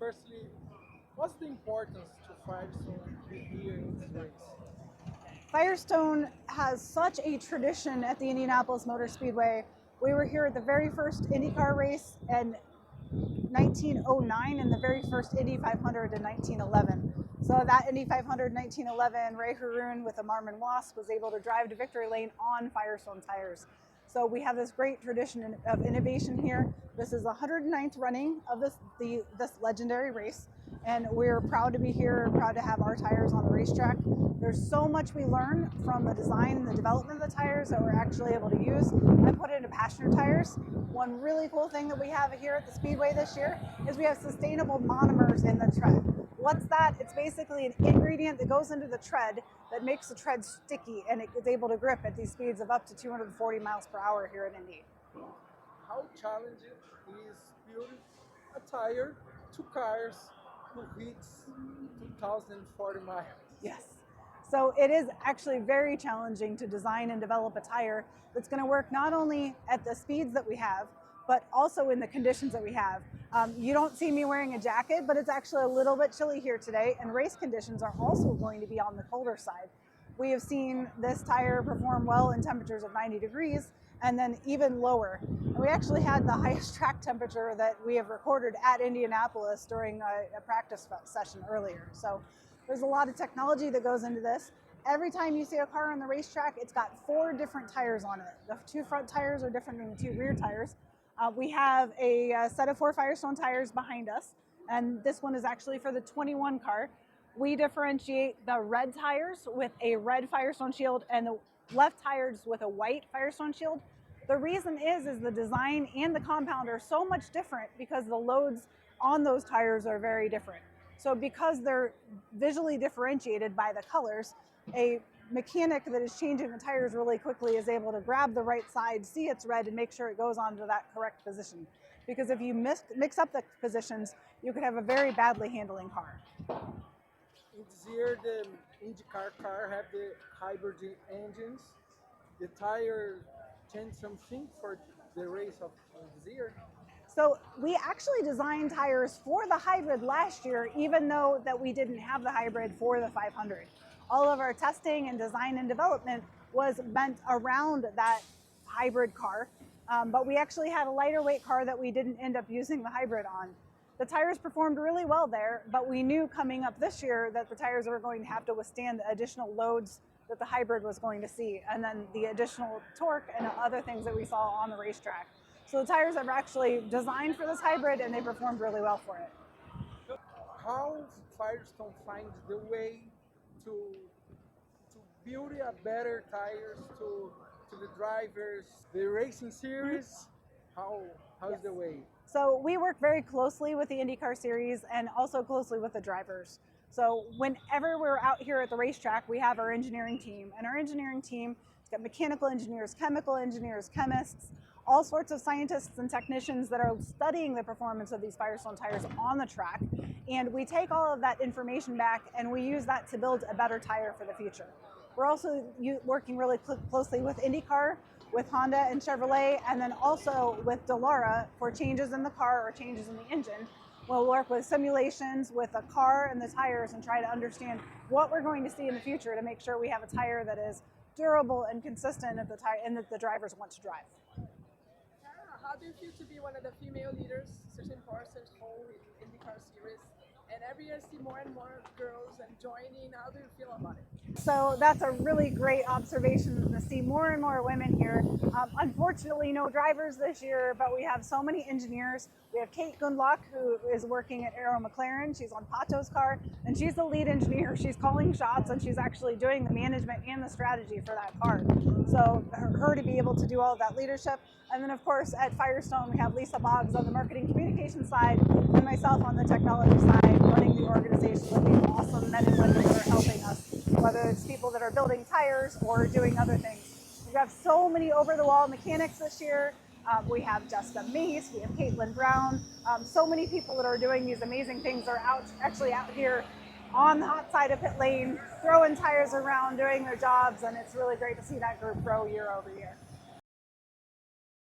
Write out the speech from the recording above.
firstly, what's the importance to Firestone be here in this race? Firestone has such a tradition at the Indianapolis Motor Speedway. We were here at the very first IndyCar race in 1909 and the very first Indy 500 in 1911. So that Indy 500 in 1911, Ray Haroon with a Marmon Wasp was able to drive to victory lane on Firestone tires. So we have this great tradition of innovation here. This is the 109th running of this legendary race, and we're proud to be here, proud to have our tires on the racetrack. There's so much we learn from the design and the development of the tires that we're actually able to use and put into passenger tires. One really cool thing that we have here at the Speedway this year is we have sustainable monomers in the tread. What's that? It's basically an ingredient that goes into the tread that makes the tread sticky, and it is able to grip at these speeds of up to 240 miles per hour here at Indy. How challenging is building a tire to cars who hits 2040 miles? Yes. So it is actually very challenging to design and develop a tire that's going to work not only at the speeds that we have, but also in the conditions that we have. You don't see me wearing a jacket, but it's actually a little bit chilly here today, and race conditions are also going to be on the colder side. We have seen this tire perform well in temperatures of 90 degrees and then even lower. And we actually had the highest track temperature that we have recorded at Indianapolis during a practice session earlier. So there's a lot of technology that goes into this. Every time you see a car on the racetrack, it's got 4 different tires on it. The 2 front tires are different than the 2 rear tires. We have a set of 4 Firestone tires behind us, and this one is actually for the 21 car. We differentiate the red tires with a red Firestone shield and the left tires with a white Firestone shield. The reason is the design and the compound are so much different because the loads on those tires are very different. So because they're visually differentiated by the colors, a mechanic that is changing the tires really quickly is able to grab the right side, see it's red, and make sure it goes onto that correct position. Because if you mix up the positions, you could have a very badly handling car. This year, the IndyCar car have the hybrid engines. The tire changed something for the race of this year. So we actually designed tires for the hybrid last year, even though that we didn't have the hybrid for the 500. All of our testing and design and development was meant around that hybrid car, but we actually had a lighter weight car that we didn't end up using the hybrid on. The tires performed really well there, but we knew coming up this year that the tires were going to have to withstand the additional loads that the hybrid was going to see, and then the additional torque and other things that we saw on the racetrack. So the tires are actually designed for this hybrid, and they performed really well for it. How Firestone finds the way to build a better tires to the drivers, the racing series? How's the way? So we work very closely with the IndyCar series and also closely with the drivers. So whenever we're out here at the racetrack, we have our engineering team, and our engineering team has got mechanical engineers, chemical engineers, chemists, all sorts of scientists and technicians that are studying the performance of these Firestone tires on the track. And we take all of that information back and we use that to build a better tire for the future. We're also working really closely with IndyCar, with Honda and Chevrolet, and then also with Dallara for changes in the car or changes in the engine. We'll work with simulations with the car and the tires and try to understand what we're going to see in the future to make sure we have a tire that is durable and consistent at the and that the drivers want to drive. How do you feel to be one of the female leaders, such an important role in the car series? And every year I see more and more girls and joining. How do you feel about it? So that's a really great observation to see more and more women here. Unfortunately, no drivers this year, but we have so many engineers. We have Kate Gundlach, who is working at Aero McLaren. She's on Pato's car, and she's the lead engineer. She's calling shots, and she's actually doing the management and the strategy for that car. So her to be able to do all of that leadership. And then, of course, at Firestone, we have Lisa Boggs on the marketing communication side, and myself on the technology side, running the organization with these awesome men and women that are helping us, whether it's people that are building tires or doing other things. We have so many over-the-wall mechanics this year. We have Jessica Mace, we have Caitlin Brown, so many people that are doing these amazing things are actually out here on the hot side of pit lane, throwing tires around, doing their jobs, and it's really great to see that group grow year over year.